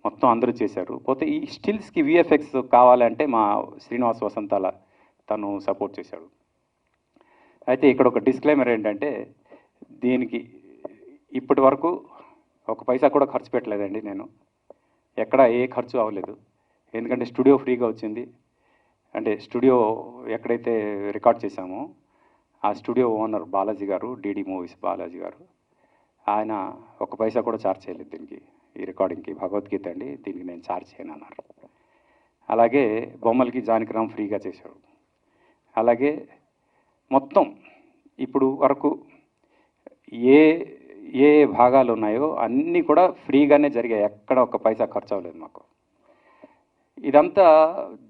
మొత్తం అందరూ చేశారు. పోతే ఈ స్టిల్స్కి విఎఫ్ఎక్స్ కావాలంటే మా శ్రీనివాస్ వసంతాల తను సపోర్ట్ చేశాడు. అయితే ఇక్కడ ఒక డిస్క్లైమర్ ఏంటంటే దీనికి ఇప్పటి వరకు ఒక పైసా కూడా ఖర్చు పెట్టలేదండి. నేను ఎక్కడ ఏ ఖర్చు అవ్వలేదు. ఎందుకంటే స్టూడియో ఫ్రీగా వచ్చింది. అంటే స్టూడియో ఎక్కడైతే రికార్డ్ చేశామో ఆ స్టూడియో ఓనర్ బాలాజీ గారు, డీడీ మూవీస్ బాలాజీ గారు, ఆయన ఒక పైసా కూడా ఛార్జ్ చేయలేదు దీనికి, ఈ రికార్డింగ్కి. భగవద్గీత అండి, దీనికి నేను ఛార్జ్ చేయను అన్నారు. అలాగే బొమ్మలకి జానకిరామ్ ఫ్రీగా చేశాడు. అలాగే మొత్తం ఇప్పుడు వరకు ఏ ఏ భాగాలు ఉన్నాయో అన్నీ కూడా ఫ్రీగానే జరిగాయి. ఎక్కడ ఒక పైసా ఖర్చు అవ్వలేదు మాకు. ఇదంతా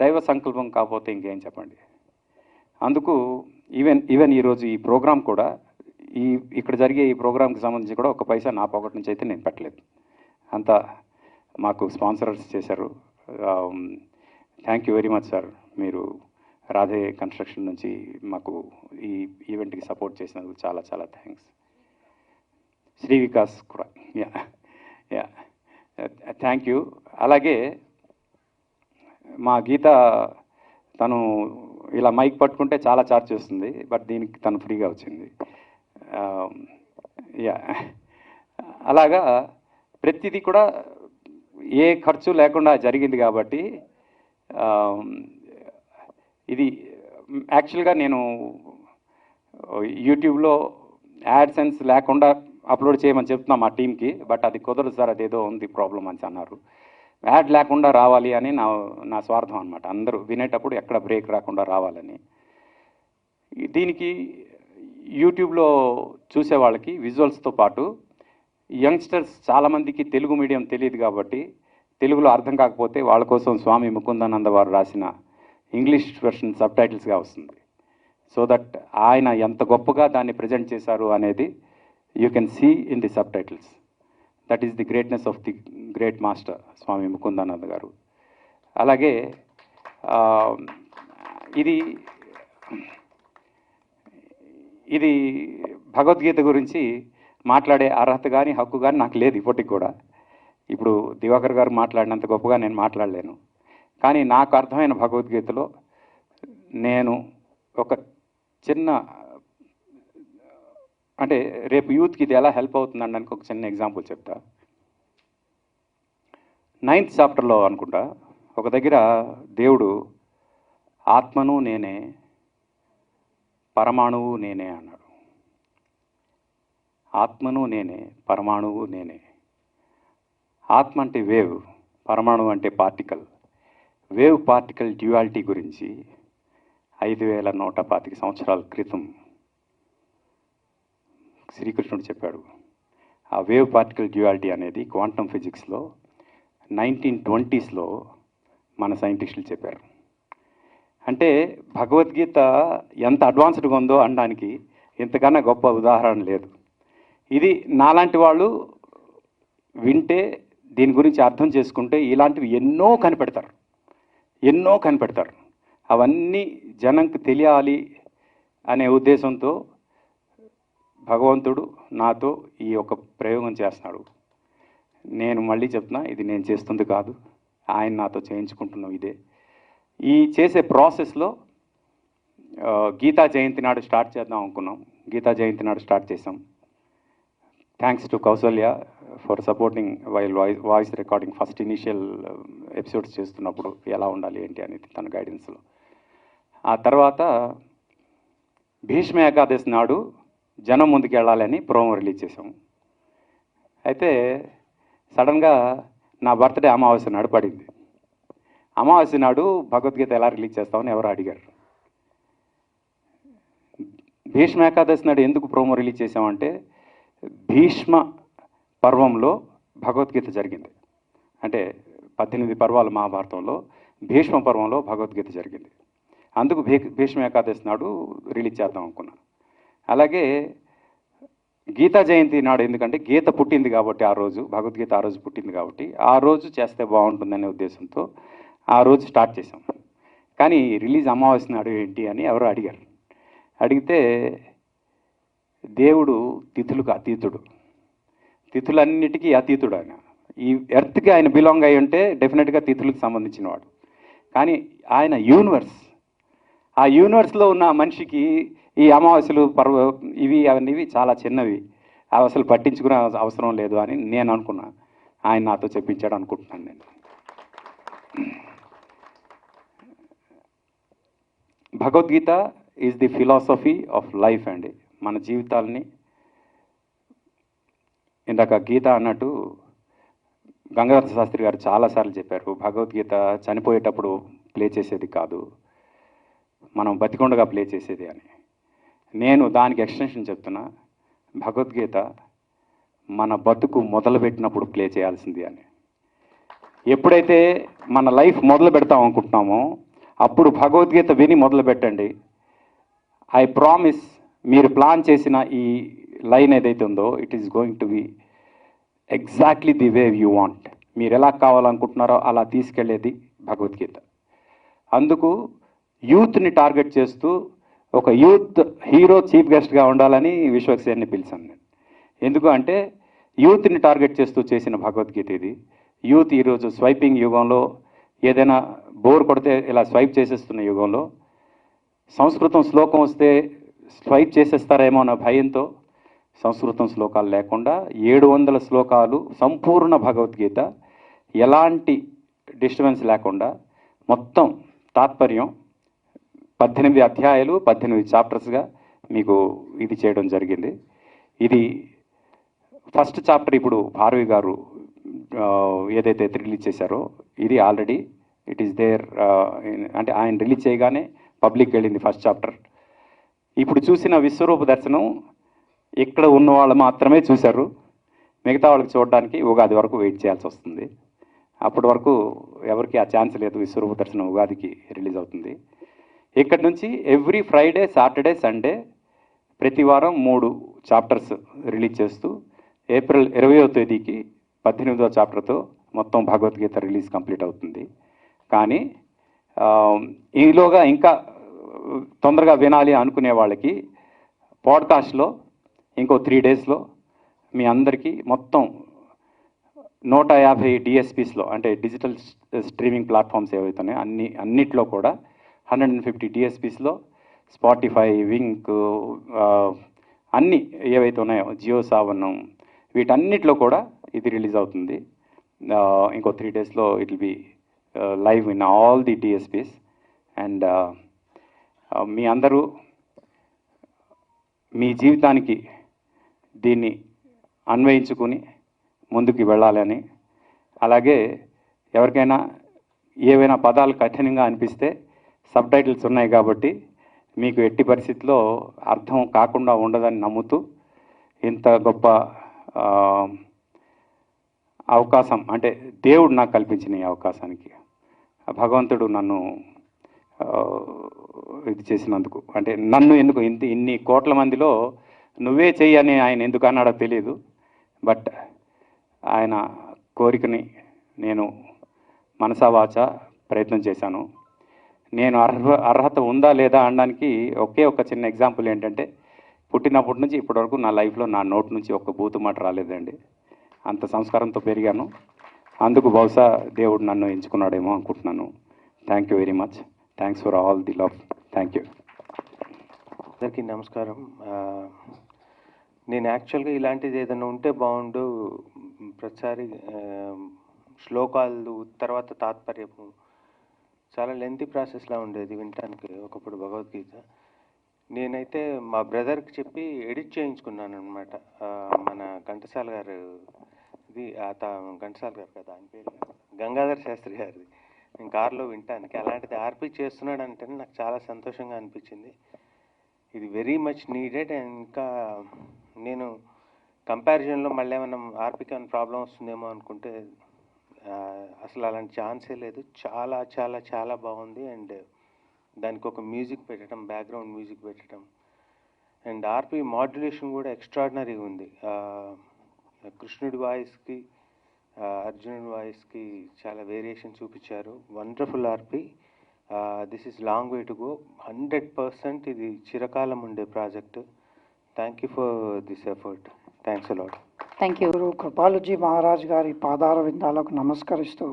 దైవ సంకల్పం కాకపోతే ఇంకేం చెప్పండి. అందుకు ఈవెన్ ఈరోజు ఈ ప్రోగ్రాం కూడా ఇక్కడ జరిగే ఈ ప్రోగ్రాంకి సంబంధించి కూడా ఒక పైసా నా పాకెట్ నుంచి అయితే నేను పెట్టలేదు. అంతా మాకు స్పాన్సరర్స్ చేశారు. Thank you very much sir. మీరు రాధే కన్స్ట్రక్షన్ నుంచి మాకు ఈ ఈవెంట్కి సపోర్ట్ చేసినందుకు చాలా చాలా థ్యాంక్స్. శ్రీ వికాస్ కూడా యా థ్యాంక్ యూ. అలాగే మా గీత తను ఇలా మైక్ పట్టుకుంటే చాలా ఛార్జ్ చేస్తుంది, బట్ దీనికి తను ఫ్రీగా వచ్చింది. యా అలాగా ప్రతిదీ కూడా ఏ ఖర్చు లేకుండా జరిగింది కాబట్టి ఇది యాక్చువల్గా నేను యూట్యూబ్లో యాడ్సెన్స్ లేకుండా అప్లోడ్ చేయమని చెప్తున్నా మా టీంకి, బట్ అది కుదరదు సార్, అదేదో ఉంది ప్రాబ్లం అని అన్నారు. యాడ్ లేకుండా రావాలి అని నా స్వార్థం అనమాట. అందరూ వినేటప్పుడు ఎక్కడ బ్రేక్ రాకుండా రావాలని. దీనికి యూట్యూబ్లో చూసే వాళ్ళకి విజువల్స్తో పాటు యంగ్స్టర్స్ చాలామందికి తెలుగు మీడియం తెలియదు కాబట్టి, తెలుగులో అర్థం కాకపోతే వాళ్ళ కోసం స్వామి ముకుందానంద వారు రాసిన ఇంగ్లీష్ వెర్షన్ సబ్ టైటిల్స్గా వస్తుంది. సో దట్ ఆయన ఎంత గొప్పగా దాన్ని ప్రజెంట్ చేశారు అనేది you can see in the subtitles. That is the greatness of the great master Swami Mukundananda గారు. అలాగే ఇది భగవద్గీత గురించి మాట్లాడే అర్హత కానీ హక్కు కానీ నాకు లేదు ఇప్పటికి కూడా. ఇప్పుడు దివాకర్ గారు మాట్లాడినంత గొప్పగా నేను మాట్లాడలేను. కానీ నాకు అర్థమైన భగవద్గీతలో నేను ఒక చిన్న, అంటే రేపు యూత్కి ఇది ఎలా హెల్ప్ అవుతుంది అనడానికి ఒక చిన్న ఎగ్జాంపుల్ చెప్తా. 9th చాప్టర్లో అనుకుంటా ఒక దగ్గర దేవుడు ఆత్మను నేనే, పరమాణువు నేనే అన్నాడు. ఆత్మను నేనే, పరమాణువు నేనే. ఆత్మ అంటే వేవ్, పరమాణువు అంటే పార్టికల్. వేవ్ పార్టికల్ డ్యూయాలిటీ గురించి 5125 సంవత్సరాల క్రితం శ్రీకృష్ణుడు చెప్పాడు. ఆ వేవ్ పార్టికల్ డ్యూయాలిటీ అనేది క్వాంటమ్ ఫిజిక్స్లో 1920sలో మన సైంటిస్టులు చెప్పారు. అంటే భగవద్గీత ఎంత అడ్వాన్స్డ్గా ఉందో అనడానికి ఇంతకన్నా గొప్ప ఉదాహరణ లేదు. ఇది నాలాంటి వాళ్ళు వింటే, దీని గురించి అర్థం చేసుకుంటే ఇలాంటివి ఎన్నో కనిపెడతారు. అవన్నీ జనంకి తెలియాలి అనే ఉద్దేశంతో భగవంతుడు నాతో ఈ యొక్క ప్రయోగం చేస్తున్నాడు. నేను మళ్ళీ చెప్తున్నా, ఇది నేను చేస్తుంది కాదు, ఆయన నాతో చేయించుకుంటున్నాం. ఇదే ఈ చేసే ప్రాసెస్లో గీతా జయంతి నాడు స్టార్ట్ చేద్దాం అనుకున్నాం. గీతా జయంతి నాడు స్టార్ట్ చేసాం. Thanks to Kausalya for supporting while voice recording first initial episodes చేస్తున్నప్పుడు ఎలా ఉండాలి ఏంటి అనేది తన గైడెన్స్లో. ఆ తర్వాత భీష్మ ఏకాదశి నాడు జనం ముందుకు వెళ్ళాలని ప్రోమో రిలీజ్ చేసాం. అయితే సడన్గా నా బర్త్డే అమావాస్య నాడు పడింది. అమావాస్య నాడు భగవద్గీత ఎలా రిలీజ్ చేస్తామని ఎవరు అడిగారు. భీష్మ ఏకాదశి నాడు ఎందుకు ప్రోమో రిలీజ్ చేసామంటే భీష్మ పర్వంలో భగవద్గీత జరిగింది. అంటే 18 పర్వాల మహాభారతంలో భీష్మ పర్వంలో భగవద్గీత జరిగింది. అందుకు భీష్మ ఏకాదశి నాడు రిలీజ్ చేద్దాం అనుకున్నాను. అలాగే గీతా జయంతి నాడు ఎందుకంటే గీత పుట్టింది కాబట్టి ఆ రోజు భగవద్గీత ఆ రోజు పుట్టింది కాబట్టి ఆ రోజు చేస్తే బాగుంటుందనే ఉద్దేశంతో ఆ రోజు స్టార్ట్ చేసాం. కానీ రిలీజ్ అమావాస్య నాడు ఏంటి అని ఎవరో అడిగారు. అడిగితే దేవుడు తిథులకు అతీతుడు, తిథులన్నిటికీ అతీతుడు. ఆయన ఈ ఎర్త్కి ఆయన బిలాంగ్ అయ్యి ఉంటే డెఫినెట్గా తిథులకు సంబంధించిన వాడు. కానీ ఆయన యూనివర్స్, ఆ యూనివర్స్లో ఉన్న మనిషికి ఈ అమావాస్యలు ఇవి అవన్నీ చాలా చిన్నవి, అవి అసలు పట్టించుకునే అవసరం లేదు అని నేను అనుకున్నా. ఆయన నాతో చెప్పించాడు అనుకుంటున్నాను నేను. Bhagavad Gita is the philosophy of life అండి. మన జీవితాలని ఇందాక గీత అన్నట్టు గంగాధర శాస్త్రి గారు చాలాసార్లు చెప్పారు, భగవద్గీత చనిపోయేటప్పుడు ప్లే చేసేది కాదు, మనం బతికొండగా ప్లే చేసేది అని. నేను దానికి ఎక్స్టెన్షన్ చెప్తున్నా, భగవద్గీత మన బతుకు మొదలుపెట్టినప్పుడు ప్లే చేయాల్సింది అని. ఎప్పుడైతే మన లైఫ్ మొదలు పెడతాం అనుకుంటున్నామో అప్పుడు భగవద్గీత విని మొదలు పెట్టండి. ఐ ప్రామిస్ మీరు ప్లాన్ చేసిన ఈ లైన్ ఏదైతే ఉందో it is going to be exactly the way you want. మీరు ఎలా కావాలనుకుంటున్నారో అలా తీసుకెళ్లేది భగవద్గీత. అందుకు యూత్ని టార్గెట్ చేస్తూ ఒక యూత్ హీరో చీఫ్ గెస్ట్గా ఉండాలని విశ్వక్సేన్ని పిలిచాను నేను. ఎందుకు అంటే యూత్ని టార్గెట్ చేస్తూ చేసిన భగవద్గీత ఇది. యూత్ ఈరోజు స్వైపింగ్ యుగంలో ఏదైనా బోర్ కొడితే ఇలా స్వైప్ చేసేస్తున్న యుగంలో సంస్కృతం శ్లోకం వస్తే స్వైప్ చేసేస్తారేమో అన్న భయంతో సంస్కృతం శ్లోకాలు లేకుండా 700 శ్లోకాలు సంపూర్ణ భగవద్గీత ఎలాంటి డిస్టర్బెన్స్ లేకుండా మొత్తం తాత్పర్యం 18 అధ్యాయాలు 18 చాప్టర్స్గా మీకు ఇది చేయడం జరిగింది. ఇది ఫస్ట్ చాప్టర్ ఇప్పుడు భారవి గారు ఏదైతే రిలీజ్ చేశారో ఇది ఆల్రెడీ ఇట్ ఈస్ దేర్. అంటే ఆయన రిలీజ్ చేయగానే పబ్లిక్ వెళ్ళింది ఫస్ట్ చాప్టర్. ఇప్పుడు చూసిన విశ్వరూప దర్శనం ఇక్కడ ఉన్న వాళ్ళు మాత్రమే చూశారు. మిగతా వాళ్ళకి చూడడానికి ఉగాది వరకు వెయిట్ చేయాల్సి వస్తుంది. అప్పటి వరకు ఎవరికి ఆ ఛాన్స్ లేదు. విశ్వరూప దర్శనం ఉగాదికి రిలీజ్ అవుతుంది. ఇక్కడి నుంచి ఎవ్రీ ఫ్రైడే, సాటర్డే, సండే ప్రతి వారం 3 చాప్టర్స్ రిలీజ్ చేస్తూ ఏప్రిల్ 20వ తేదీకి 18వ చాప్టర్తో మొత్తం భగవద్గీత రిలీజ్ కంప్లీట్ అవుతుంది. కానీ ఈలోగా ఇంకా తొందరగా వినాలి అనుకునే వాళ్ళకి పాడ్కాస్ట్లో ఇంకో 3 డేస్లో మీ అందరికీ మొత్తం 150 డిఎస్పీస్లో అంటే డిజిటల్ స్ట్రీమింగ్ ప్లాట్ఫామ్స్ ఏవైతున్నాయో అన్నిట్లో కూడా 150 డిఎస్పీస్లో స్పాటిఫై, వింక్ అన్నీ ఏవైతే ఉన్నాయో జియో సావన్ వీటన్నిటిలో కూడా ఇది రిలీజ్ అవుతుంది. ఇంకో 3 డేస్లో it will be live in all the DSPs. And మీ అందరూ మీ జీవితానికి దీన్ని అన్వయించుకుని ముందుకు వెళ్ళాలని, అలాగే ఎవరికైనా ఏవైనా పదాలు కఠినంగా అనిపిస్తే సబ్ టైటిల్స్ ఉన్నాయి కాబట్టి మీకు ఎట్టి పరిస్థితిలో అర్థం కాకుండా ఉండదని నమ్ముతూ ఇంత గొప్ప అవకాశం అంటే దేవుడు నాకు కల్పించిన ఈ అవకాశానికి భగవంతుడు నన్ను ఇది చేసినందుకు, అంటే నన్ను ఎందుకు ఇన్ని కోట్ల మందిలో నువ్వే చెయ్యి అని ఆయన ఎందుకు అన్నాడో తెలియదు. బట్ ఆయన కోరికని నేను మనసా వాచా ప్రయత్నం చేశాను. నేను అర్హత ఉందా లేదా అనడానికి ఒకే ఒక చిన్న ఎగ్జాంపుల్ ఏంటంటే పుట్టినప్పటి నుంచి ఇప్పటివరకు నా లైఫ్లో నా నోటి నుంచి ఒక్క బూతు మాట రాలేదండి. అంత సంస్కారంతో పెరిగాను. అందుకు బహుశా దేవుడు నన్ను ఎంచుకున్నాడేమో అనుకుంటున్నాను. Thank you very much. Thanks for all the love. Thank you. అందరికీ నమస్కారం. నేను యాక్చువల్గా ఇలాంటిది ఏదైనా ఉంటే బాగుండు, ప్రతిసారి శ్లోకాలు తర్వాత తాత్పర్యము చాలా లెంతీ ప్రాసెస్లా ఉండేది వినటానికి ఒకప్పుడు భగవద్గీత. నేనైతే మా బ్రదర్కి చెప్పి ఎడిట్ చేయించుకున్నాను అనమాట. మన ఘంటసాల గారు ఇది ఘంటసాల గారు కదా, ఆయన పేరు గంగాధర్ శాస్త్రి గారిది. నేను కార్లో వినటానికి అలాంటిది ఆర్పి చేస్తున్నాడు అంటే నాకు చాలా సంతోషంగా అనిపించింది. ఇది వెరీ మచ్ నీడెడ్. అండ్ ఇంకా నేను కంపారిజన్లో మళ్ళీ ఏమైనా ఆర్పికి ఏమైనా ప్రాబ్లం వస్తుందేమో అనుకుంటే అసలు అలాంటి ఛాన్సే లేదు. చాలా చాలా చాలా బాగుంది. అండ్ దానికి ఒక మ్యూజిక్ పెట్టడం, బ్యాక్గ్రౌండ్ మ్యూజిక్ పెట్టడం, అండ్ ఆర్పి మాడ్యులేషన్ కూడా ఎక్స్ట్రాడినరీగా ఉంది. కృష్ణుడి వాయిస్కి అర్జునుడి వాయిస్కి చాలా వేరియేషన్ చూపించారు. Wonderful RP. This is long way to go. 100% ఇది చిరకాలం ఉండే project. Thank you for this effort. Thanks a lot. Thank you. Kripaluji Maharaj గారి పాదార విందాలకు నమస్కరిస్తూ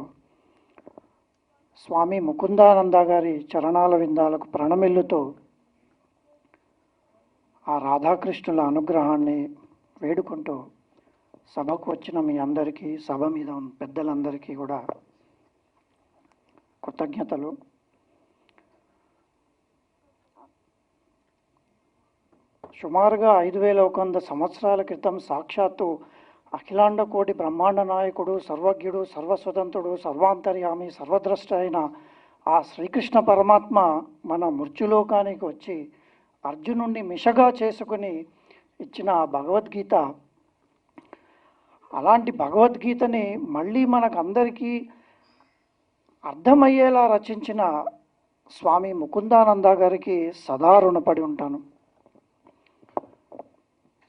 స్వామి ముకుందానంద గారి చరణాల విందాలకు ప్రణమిల్లుతూ ఆ రాధాకృష్ణుల అనుగ్రహాన్ని వేడుకుంటూ సభకు వచ్చిన మీ అందరికీ, సభ మీద ఉన్న పెద్దలందరికీ కూడా కృతజ్ఞతలు. సుమారుగా 5100 సంవత్సరాల క్రితం సాక్షాత్తు అఖిలాండ కోటి బ్రహ్మాండ నాయకుడు, సర్వజ్ఞుడు, సర్వస్వతంత్రుడు, సర్వాంతర్యామి, సర్వద్రష్ట అయిన ఆ శ్రీకృష్ణ పరమాత్మ మన మృత్యులోకానికి వచ్చి అర్జునుడిని మిషగా చేసుకుని ఇచ్చిన భగవద్గీత, అలాంటి భగవద్గీతని మళ్ళీ మనకందరికీ అర్థమయ్యేలా రచించిన స్వామి ముకుందానంద గారికి సదా రుణపడి ఉంటాను.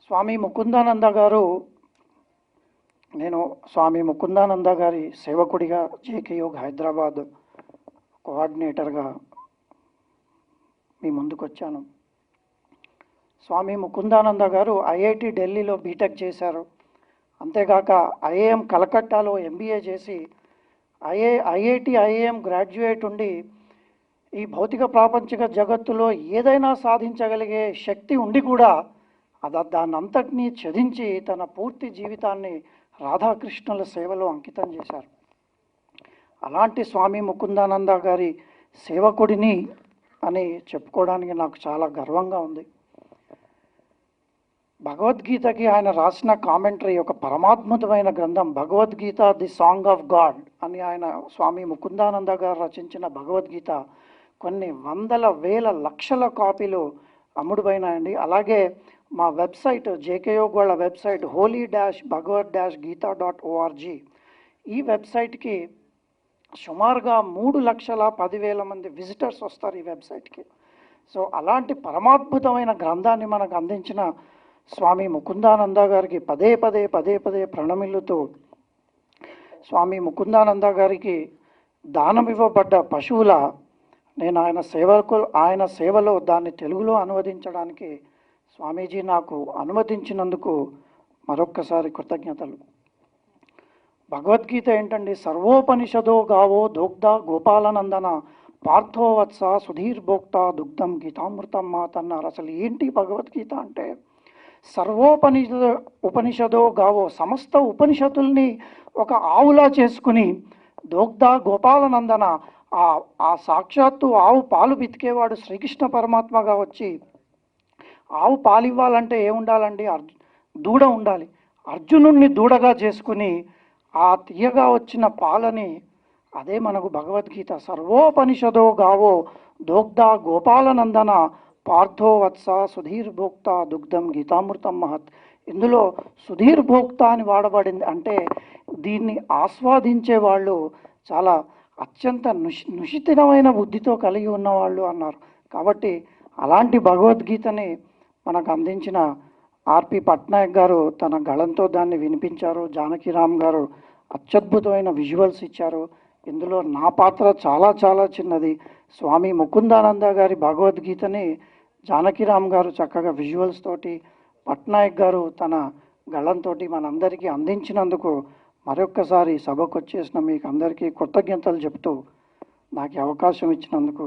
స్వామి ముకుందానంద గారు, నేను స్వామి ముకుందానంద గారి సేవకుడిగా జేకే యోగ్ హైదరాబాద్ కోఆర్డినేటర్గా మీ ముందుకు వచ్చాను. స్వామి ముకుందానంద గారు ఐఐటి ఢిల్లీలో బీటెక్ చేశారు. అంతేగాక ఐఐఎం కలకట్టాలో ఎంబీఏ చేసి ఐఐఎం గ్రాడ్యుయేట్ ఉండి ఈ భౌతిక ప్రాపంచిక జగత్తులో ఏదైనా సాధించగలిగే శక్తి ఉండి కూడా దాన్నంతటినీ ఛేదించి తన పూర్తి జీవితాన్ని రాధాకృష్ణుల సేవలో అంకితం చేశారు. అలాంటి స్వామి ముకుందానంద గారి సేవకుడిని అని చెప్పుకోవడానికి నాకు చాలా గర్వంగా ఉంది. భగవద్గీతకి ఆయన రాసిన కామెంటరీ, ఒక పరమాత్మకమైన గ్రంథం Bhagavad Gita the song of God అని ఆయన స్వామి ముకుందానంద గారు రచించిన భగవద్గీత కొన్ని వందల వేల లక్షల కాపీలు అమ్ముడుపోయినాయండి. అలాగే మా వెబ్సైట్ జేకే యోగ్ వాళ్ళ వెబ్సైట్ holy-bhagavad-gita.org, ఈ వెబ్సైట్కి సుమారుగా 3,10,000 మంది విజిటర్స్ వస్తారు ఈ వెబ్సైట్కి. సో అలాంటి పరమాద్భుతమైన గ్రంథాన్ని మనకు అందించిన స్వామి ముకుందానంద గారికి పదే పదే ప్రణమిల్లుతూ, స్వామి ముకుందానంద గారికి దానమివ్వబడ్డ పశువుల నేను ఆయన సేవలో దాన్ని తెలుగులో అనువదించడానికి స్వామీజీ నాకు అనుమతించినందుకు మరొక్కసారి కృతజ్ఞతలు. భగవద్గీత ఏంటండి? సర్వోపనిషదో గావో దోగ్ధ గోపాలనందన పార్థోవత్స సుధీర్భోక్త దుగ్ధం గీతామృతం మాత అన్నారు. అసలు ఏంటి భగవద్గీత అంటే? ఉపనిషదో గావో, సమస్త ఉపనిషత్తుల్ని ఒక ఆవులా చేసుకుని, దోగ్ధ గోపాలనందన, ఆ సాక్షాత్తు ఆవు పాలు పితికేవాడు శ్రీకృష్ణ పరమాత్మగా వచ్చి, ఆవు పాలు ఇవ్వాలంటే ఏముండాలండి? దూడ ఉండాలి. అర్జునుణ్ణి దూడగా చేసుకుని ఆ తీయగా వచ్చిన పాలని, అదే మనకు భగవద్గీత. సర్వోపనిషదో గావో దోగ్ధ గోపాలనందన పార్థోవత్స సుధీర్భోక్త దుగ్ధం గీతామృతం మహత్. ఇందులో సుధీర్భోక్త అని వాడబడింది. అంటే దీన్ని ఆస్వాదించే వాళ్ళు చాలా అత్యంత నుషితమైన బుద్ధితో కలిగి ఉన్నవాళ్ళు అన్నారు. కాబట్టి అలాంటి భగవద్గీతని మనకు అందించిన ఆర్పి పట్నాయక్ గారు తన గళంతో దాన్ని వినిపించారు. జానకిరామ్ గారు అత్యద్భుతమైన విజువల్స్ ఇచ్చారు. ఇందులో నా పాత్ర చాలా చాలా చిన్నది. స్వామి ముకుందానంద గారి భగవద్గీతని జానకిరామ్ గారు చక్కగా విజువల్స్ తోటి, పట్నాయక్ గారు తన గళంతో మనందరికీ అందించినందుకు మరొక్కసారి సభకు వచ్చేసిన మీకు అందరికీ కృతజ్ఞతలు చెప్తూ నాకు ఈ అవకాశం ఇచ్చినందుకు